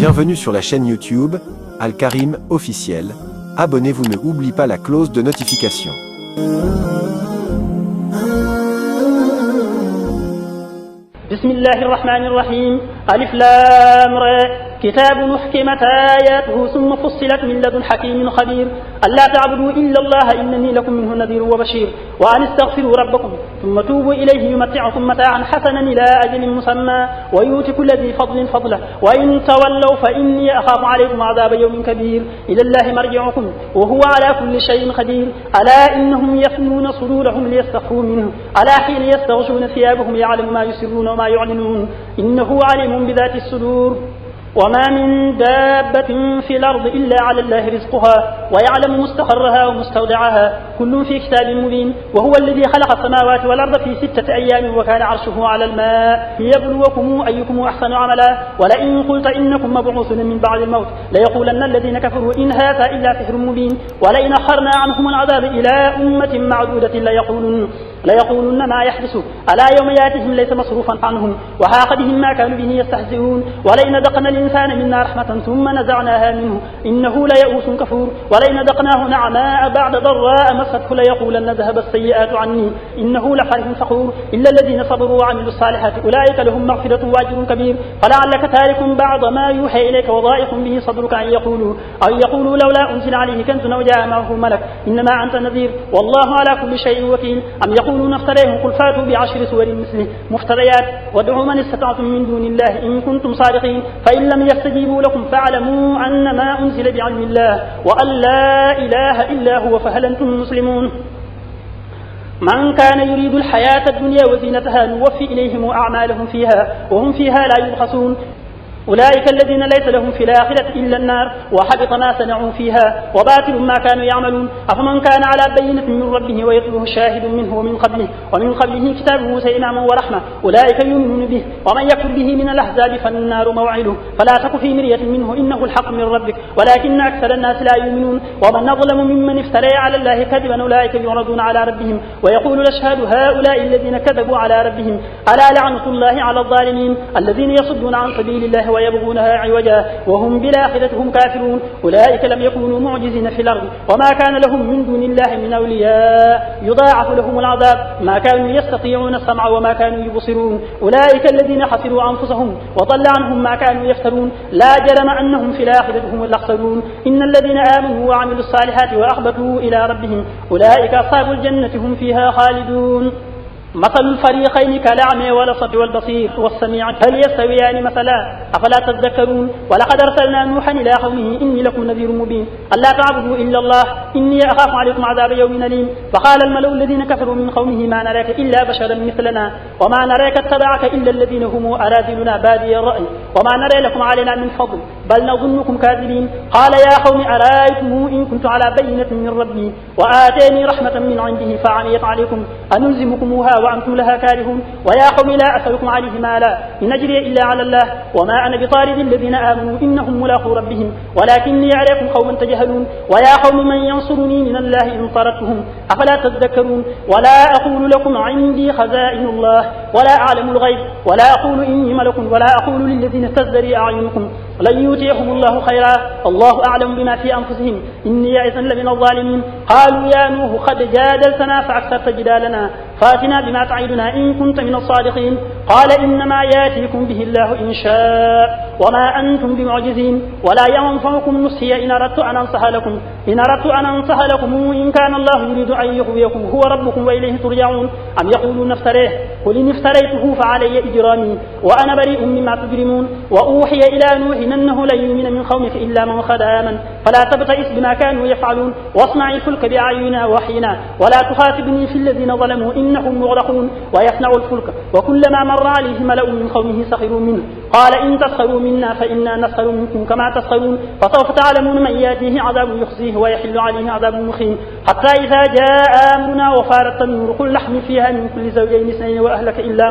Bienvenue sur la chaîne YouTube, Al-Karim officiel. Abonnez-vous, ne oubliez pas la cloche de notification. بسم الله الرحمن الرحيم. ألف لام را كتاب أحكمت آياته ثم فصلت من لدن حكيم خبير ألا تعبدوا إلا الله إنني لكم منه نذير وبشير وأن استغفروا ربكم ثم توبوا إليه يمتعكم متاعا حسنا إلى أجل مسمى ويؤتي كل ذي فضل فضله وإن تولوا فإني أخاف عليكم عذاب يوم كبير إلى الله مرجعكم وهو على كل شيء قدير ألا إنهم يفنون صدورهم ليستخفوا منه ألا حين يستغشون ثيابهم يعلم ما يسرون وما يعلنون إنه عليم بذات الصدور. وما من دابة في الأرض إلا على الله رزقها ويعلم مستقرها ومستودعها كل في كتاب مبين. وهو الذي خلق السماوات والأرض في 6 أيام وكان عرشه على الماء ليبلوكم أيكم أحسن عملا ولئن قلت إنكم مبعوثون من بعد الموت ليقولن الذين كفروا إن هذا إلا سحر مبين ولئن أخرنا عنهم العذاب إلى أمة معدودة ليقولن ما يحدث ألا يوم ياتهم ليس مصروفا عنهم وحاق بهم ما كانوا به يستهزئون ولئن ذقنا الإنسان منا رحمة ثم نزعناها منه إنه ليئوس كفور ولئن ذقناه نعماء بعد ضراء مسته ليقولن ذهب السيئات عني إنه لفرح فخور إلا الذين صبروا وعملوا الصالحات أولئك لهم مغفرة وأجر كبير فلعلك تارك بعض ما يوحى إليك وضائق به صدرك أن يقولوا لولا أنزل عليه كنز أو جاء معه ملك إنما أنت نذير والله على كل شيء وكيل أم يقولون افتريه قل فاتوا ب10 سور مثله مفتريات وادعوا من استطعتم من دون الله إن كنتم صادقين فإن لم يستجيبوا لكم فاعلموا أن ما أنزل بعلم الله وأن لا إله إلا هو فهل أنتم مسلمون. من كان يريد الحياة الدنيا وزينتها نوفي إليهم أعمالهم فيها وهم فيها لا يبخسون أولئك الذين ليس لهم في الآخرة إلا النار وحبط ما صنعوا فيها وباطل ما كانوا يعملون. أفمن كان على بينة من ربه ويتلوه شاهد منه ومن قبله كتاب موسى إماما ورحمة أولئك يؤمنون به ومن يكفر به من الأحزاب فالنار موعده فلا تك في مرية منه إنه الحق من ربك ولكن أكثر الناس لا يؤمنون. ومن أظلم ممن افترى على الله كذبا أولئك يعرضون على ربهم ويقول الأشهاد هؤلاء الذين كذبوا على ربهم ألا لعنة الله على الظالمين الذين يصدون عن سبيل الله ويبغونها عوجا وهم بالآخرة هم كافرون أولئك لم يكونوا معجزين في الأرض وما كان لهم من دون الله من أولياء يضاعف لهم العذاب ما كانوا يستطيعون السمع وما كانوا يبصرون أولئك الذين خسروا أنفسهم وضل عنهم ما كانوا يفترون لا جرم أنهم في الآخرة هم الأخسرون. إن الذين آمنوا وعملوا الصالحات وأخبتوا إلى ربهم أولئك أصحاب الجنة هم فيها خالدون. مثل الفريقين كالأعمى والأصم والبصير والسميع هل يستويان مثلا أفلا تذكرون. ولقد أرسلنا نوحا إلى قومه إني لكم نذير مبين ألا تعبدوا إلا الله إني أخاف عليكم عذاب يوم أليم. فقال الملأ الذين كفروا من قومه ما نراك إلا بشرا مثلنا وما نراك اتبعك إلا الذين هم أراذلنا بادي الرأي وما نرى لكم علينا من فضل بل نظنكم كاذبين. قال يا قوم أرأيتم إن كنت على بينة من ربي وآتاني رحمة من عنده فعميت عليكم أنلزمكموها وأنتم لها كارهون. ويا قوم لا أسألكم عليه مالا إن أجري إلا على الله وما أنا بطارد الذين آمنوا إنهم ملاقو ربهم ولكني عليكم قوما تجهلون. ويا قوم من ينصرني من الله إن طردتهم أفلا تذكرون. ولا أقول لكم عندي خزائن الله ولا أعلم الغيب ولا أقول إني ملك ولا أقول للذين تزدري أعينكم لن يؤتيهم الله خيرا الله أعلم بما في أنفسهم إني إذا لمن الظالمين. قالوا يا نوح قد جادلتنا فأكثرت جدالنا فاتنا بما تعدنا إن كنت من الصادقين. قال إنما ياتيكم به الله إن شاء وما أنتم بمعجزين ولا ينفعكم نصحي إن أردت أن أنصح لكم إن كان الله يريد أن يغويكم هو ربكم وإليه ترجعون. أم يقولون افتريه قل إن افتريته فعلي إجرامي وأنا بريء مما تجرمون. وأوحي إلى نوح أنه لن يؤمن من قومك إلا من قد آمن فلا تبتئس بما كانوا يفعلون واصنع الفلك بأعيننا ووحينا ولا تخاطبني في الذين ظلموا إنهم مغرقون. ويصنع الفلك وكلما مر عليه ملأ من قومه سخروا منه قال إن تسخروا منا فإنا نسخر منكم كما تسخرون فسوف تعلمون من يأتيه عذاب يخزيه ويحل عليه عذاب مخين حتى إذا جاء أمرنا وفارت النور قل نحمل فيها من كل زوجين اثنين وأهلك إلا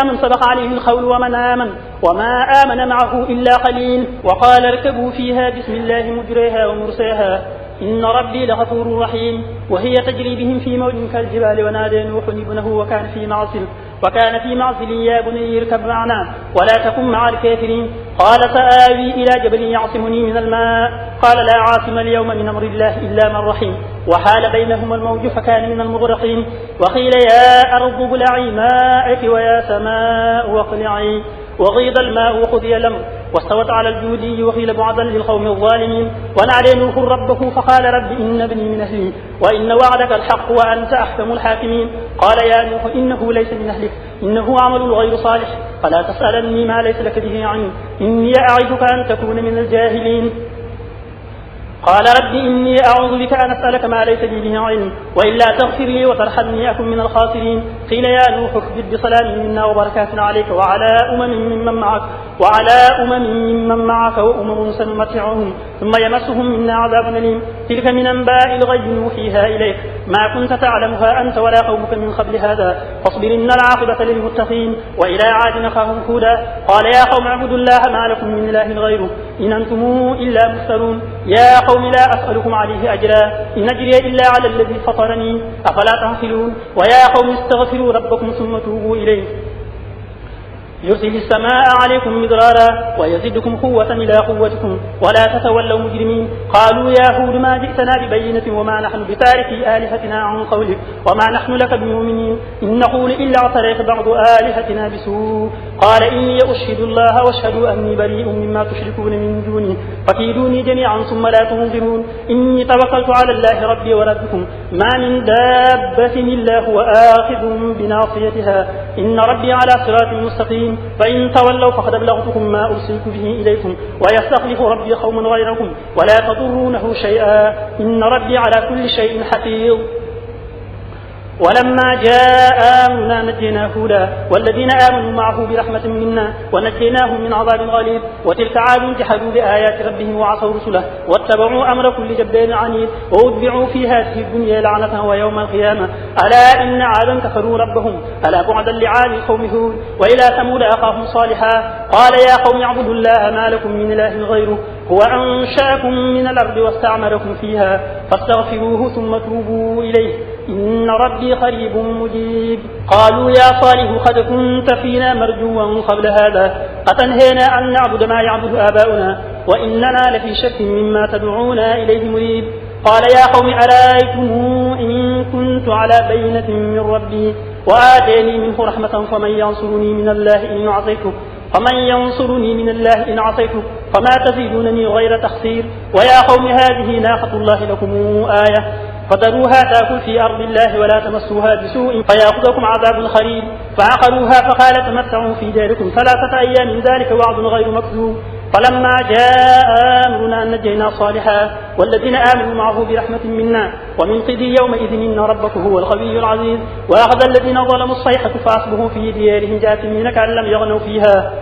من سبق عليه القول ومن آمن وما آمن معه إلا قليل. وقال اركبوا فيها بسم الله مجريها ومرساها إن ربي لغفور رحيم وهي تجري بهم في موج كالجبال ونادى نوح ابنه وكان في معصر وكان في معزل يا بني اركب معنا ولا تكن مع الكافرين قال سآوي إلى جبل يعصمني من الماء قال لا عاصم اليوم من أمر الله إلا من رحم وحال بينهما الموج فكان من المغرقين وقيل يا أرض ابلعي ماءك ويا سماء واقلعي وغيض الماء وقضي الأمر واستوت على الجودي وقيل بعدا للقوم الظالمين ونادى نوح ربه فقال رب إن ابني من أهلي وإن وعدك الحق وأنت أحكم الحاكمين قال يا نوح إنه ليس من أهلك إنه عمل غير صالح فلا تسألني ما ليس لك به علم إني أعظك أن تكون من الجاهلين قال رب إني أعوذ بك أن أسألك ما ليس لي به علم وإلا تغفر لي وترحمني أكن من الخاسرين قيل يا نوح اخبر بسلام منا وبركات عليك وعلى أمم معك وأمم سنمتعهم ثم يمسهم منا عذاب أليم تلك من أنباء الغيب نوحيها إليك ما كنت تعلمها أنت ولا قومك من قبل هذا فاصبر إن العاقبة للمتقين وإلى عاد أخاهم هودا قال يا قوم اعبدوا الله ما لكم من إله غيره إن أنتم إلا مفترون يا قوم لا أسألكم عليه أجرا إن أجري إلا على الذي فطرني أفلا تعقلون ويا قوم استغفروا ربكم ثم توبوا إليه يرسل السماء عليكم مدرارا ويزدكم قوة إلى قوتكم ولا تتولوا مجرمين قالوا يا هود ما جئتنا ببينة وما نحن بتاركي آلهتنا عن قولك وما نحن لك بمؤمنين إن نقول إلا اعتريك بعض آلهتنا بسوء قال إني أشهد الله واشهدوا أني بريء مما تشركون من دوني فكيدوني جميعا ثم لا تنظرون إني توكلت على الله ربي وربكم ما من دابة إلا هو آخذ بناصيتها إن ربي على صراط مستقيم فإن تولوا فقد أبلغتكم ما أرسلت به إليكم ويستخلف ربي قوما غيركم ولا تضرونه شيئا إن ربي على كل شيء حفيظ ولما جاء أمرنا نجينا هودا والذين آمنوا معه برحمة منا ونجيناهم من عذاب غليظ وتلك عاد جحدوا بآيات ربهم وعصوا رسله واتبعوا أمر كل جبار عنيد وأتبعوا في هذه الدنيا لعنة ويوم القيامة ألا إن عادا كفروا ربهم ألا بعدا لعاد قوم هود وإلى ثمود أخاهم صالحا قال يا قوم اعبدوا الله ما لكم من إله غيره هو أنشأكم من الأرض واستعمركم فيها فاستغفروه ثم توبوا إليه إن ربي قريب مجيب قالوا يا صالح قد كنت فينا مرجوا قبل هذا أتنهينا أن نعبد ما يعبد آباؤنا وإننا لفي شك مما تدعونا إليه مريب قال يا قوم أرأيتم إن كنت على بينة من ربي وآتاني منه رحمة فمن ينصرني من الله إن عصيته فما تزيدونني غير تخسير ويا قوم هذه ناقة الله لكم آية فذروها تأكل في أرض الله ولا تمسوها بسوء فيأخذكم عذاب خريب فعقروها فقال تمتعوا في داركم 3 أيام ذلك وعد غير مكذوب فلما جاء أمرنا نجينا صالحا والذين آمنوا معه برحمة منا ومن خزي يومئذ إن ربك هو القوي العزيز وأخذ الذين ظلموا الصيحة فأصبحوا في ديارهم جاثمين كأن لم يغنوا فيها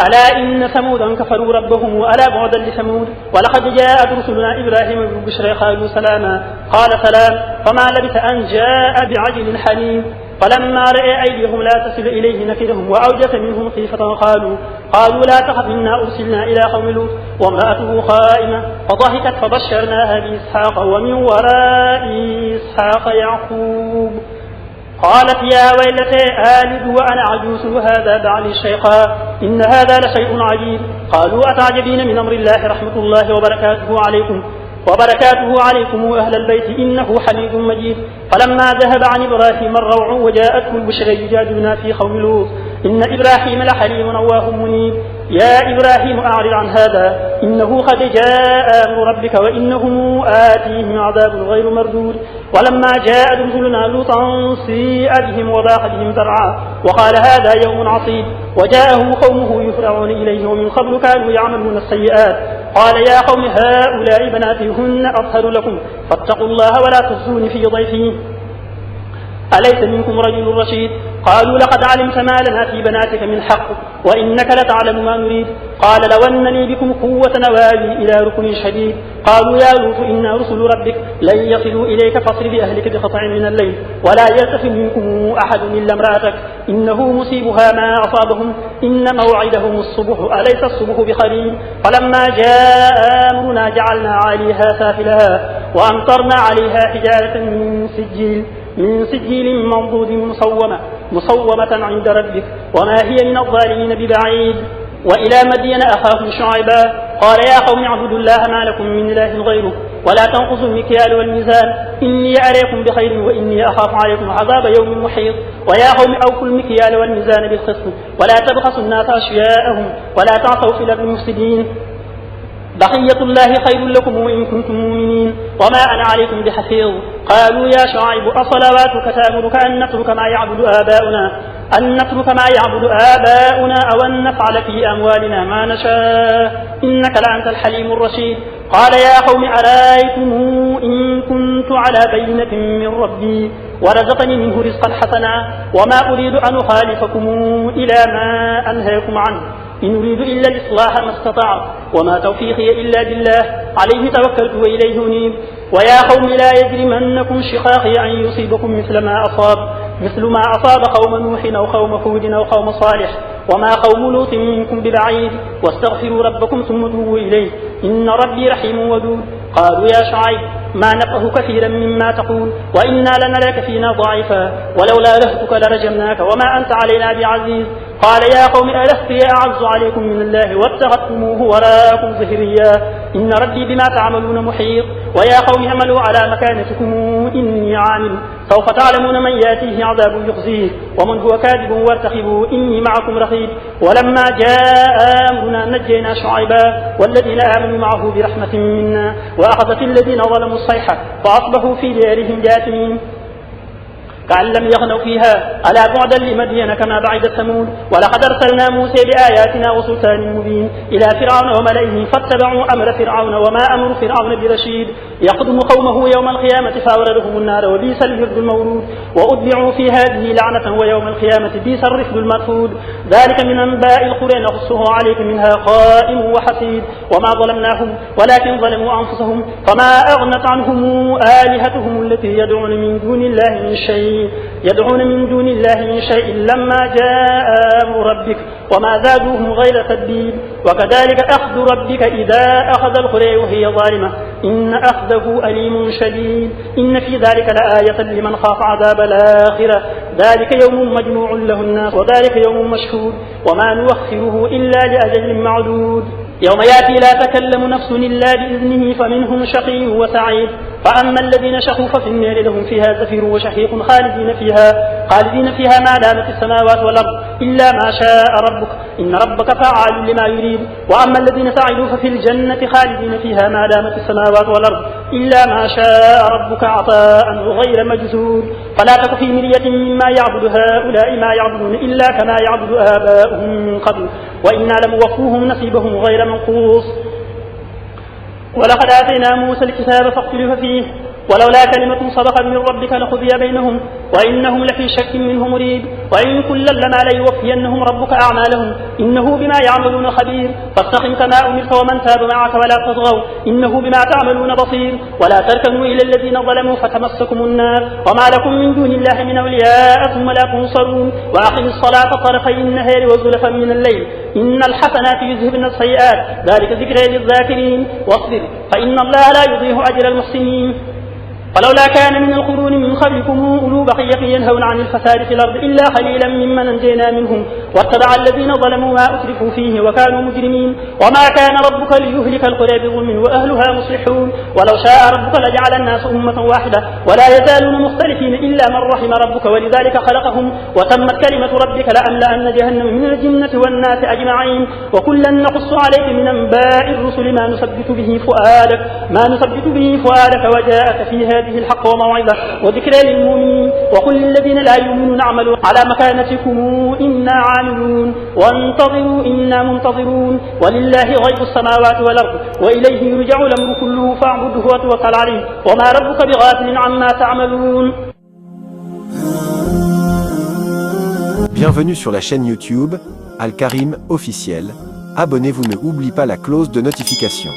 ألا إن ثمودا كفروا ربهم وألا بعدا لثمود ولقد جاءت رسلنا إبراهيم بالبشرى قالوا سلاما قال سلام فما لبث أن جاء بعجل حنين فلما رأى أيديهم لا تصل إليه نكرهم وأوجس منهم خيفة قالوا لا تخف إنا أرسلنا إلى قوم لوط وامرأته قائمة فضحكت فبشرناها بإسحاق ومن وراء إسحاق يعقوب قالت يا ويلتى آلد وأنا عجوز وهذا بعلي شيخا إن هذا لشيء عجيب قالوا أتعجبين من أمر الله رحمة الله وبركاته عليكم أهل البيت إنه حميد مجيد فلما ذهب عن إبراهيم الروع وجاءته البشرى يجادلنا في قوم لوط إن إبراهيم لحليم أواه منيب يا إبراهيم أعرض عن هذا إنه قد جاء أمر ربك وإنهم آتيهم عذاب غير مردود ولما جاء رسلنا لوطا سيء بهم وضاق بهم ذرعا وقال هذا يوم عصيب وجاءه قومه يفرعون إليه ومن قبل كانوا يعملون السيئات قال يا قوم هؤلاء بناتي هن أطهر لكم فاتقوا الله ولا تخزوني في ضيفي أليس منكم رجل رشيد قالوا لقد علمت ما لنا في بناتك من حق وإنك لتعلم ما نريد قال لو أن لي بكم قوة نوالي إلى ركن شديد قالوا يا لوط إنا رسل ربك لن يصلوا إليك فاصر بأهلك بقطع من الليل ولا يلتفت منكم أحد إلا امرأتك إنه مصيبها ما أصابهم إن موعدهم الصبح أليس الصبح بقريب فلما جاء أمرنا جعلنا عليها سافلها وأمطرنا عليها حجارة من سجيل منضود مسومة عند ربك وما هي من الظالمين ببعيد. وإلى مدين أخاهم شعيبا قال يا قوم اعبدوا الله ما لكم من إله غيره ولا تنقصوا المكيال والميزان إني أريكم بخير وإني أخاف عليكم عذاب يوم محيط. ويا قوم أوفوا المكيال والميزان بالقسط ولا تبخسوا الناس أشياءهم ولا تعثوا في الأرض مفسدين. بقية الله خير لكم وإن كنتم مؤمنين وما أنا عليكم بحفيظ. قالوا يا شعيب أصلواتك تأمرك أن نترك ما يعبد آباؤنا أو أن نفعل في أموالنا ما نشاء إنك لأنت الحليم الرشيد. قال يا قوم أرأيتم إن كنت على بينة من ربي ورزقني منه رزقا حسنا وما أريد أن أخالفكم إلى ما أنهاكم عنه إن أريد إلا الإصلاح ما استطعت وما توفيقي إلا بالله عليه توكلت وإليه أنيب. ويا قوم لا يجرمنكم شقاقي أن يصيبكم مثل ما أصاب قوم نوح أو قوم هود أو قوم صالح وما قوم لوط منكم ببعيد واستغفروا ربكم ثم توبوا إليه إن ربي رحيم ودود. قالوا يا شعيب ما نفقه كثيرا مما تقول وإنا لنراك فينا ضعيفا ولولا رهتك لرجمناك وما أنت علينا بعزيز. قال يا قوم ألست أعز عليكم من الله واتخذتموه وراءكم ظهريا إن ربي بما تعملون محيط. ويا قوم اعملوا على مكانتكم إني عامل سوف تعلمون من يأتيه عذاب يخزيه ومن هو كاذب وارتقبوا إني معكم رقيب. ولما جاء أمرنا نجينا شعيبا والذين آمنوا معه برحمة منا وأخذت الذين ظلموا الصيحة فأصبحوا في ديارهم جاثمين كأن لم يغنوا فيها ألا بعدا لمدين كما بعد ثمود. ولقد أرسلنا موسى بآياتنا وسلطان مبين إلى فرعون وملئه فاتبعوا أمر فرعون وما أمر فرعون برشيد يقدم قومه يوم القيامة فأوردهم النار وبئس الورد المورود وأتبعوا في هذه لعنة ويوم القيامة بئس الرفد المرفود. ذلك من أنباء القرى نقصه عليك منها قائم وحصيد وما ظلمناهم ولكن ظلموا أنفسهم فما أغنت عنهم آلهتهم التي يدعون من دون الله من شيء لما جاء أمر ربك وما زادوهم غير تتبيب. وكذلك أخذ ربك إذا أخذ القرى وهي ظالمة إن أخذه أليم شديد إن في ذلك لآية لمن خاف عذاب الآخرة ذلك يوم مجموع له الناس وذلك يوم مشهود وما نوخره إلا لأجل معدود. يوم يأتي لا تكلم نفس إلا بإذنه فمنهم شقي وسعيد. فأما الذين شقوا ففي النار لهم فيها زفير وشهيق خالدين فيها ما دامت السماوات والأرض إلا ما شاء ربك إن ربك فعال لما يريد. وأما الذين سعدوا ففي الجنة خالدين فيها ما دامت السماوات والأرض إلا ما شاء ربك عطاء غير مجزود. فلا تك في مرية مما يعبد هؤلاء ما يعبدون إلا كما يعبد آباؤهم من قبل وإنا لموفوهم نصيبهم غير منقوص. ولقد آتينا موسى الكتاب فاختلف فيه ولولا كلمة سبقت من ربك لقضي بينهم وإنهم لفي شك منه مريب. وإن كلا لما ليوفينهم ربك أعمالهم إنه بما يعملون خبير. فاستقم كما أمرت ومن تاب معك ولا تطغوا إنه بما تعملون بصير. ولا تركنوا إلى الذين ظلموا فتمسكم النار وما لكم من دون الله من أولياء ثم لا تنصرون. وأقم الصلاة طرفي النهار وزلفا من الليل إن الحسنات يذهبن السيئات ذلك ذكرى للذاكرين واصبر فإن الله لا يضيع أجر المحسنين. ولولا كان من القرون من قبلكم أولو بقية ينهون عن الفساد في الأرض إلا قليلا ممن أنجينا منهم واتبع الذين ظلموا ما أترفوا فيه وكانوا مجرمين. وما كان ربك ليهلك القرى بظلم وأهلها مصلحون. ولو شاء ربك لجعل الناس أمة واحدة ولا يزالون مختلفين إلا من رحم ربك ولذلك خلقهم وتمت كلمة ربك لأملأن جهنم من الجنة والناس أجمعين. وكلا نقص عليك من أنباء الرسل ما نثبت به فؤادك وجاءك في هذه الحق وموعظة وذكرى للمؤمنين. وقل للذين لا يؤمنون اعملوا على مكانتكم إنا عاملون وانتظروا إنا منتظرون ولله غيب السماوات والأرض وإليه يرجع الأمر كله فاعبده وتوكل عليه وما ربك بغافل عما تعملون. Bienvenue sur la chaîne YouTube Al-Karim officiel. Abonnez-vous, ne oubliez pas la cloche de notification.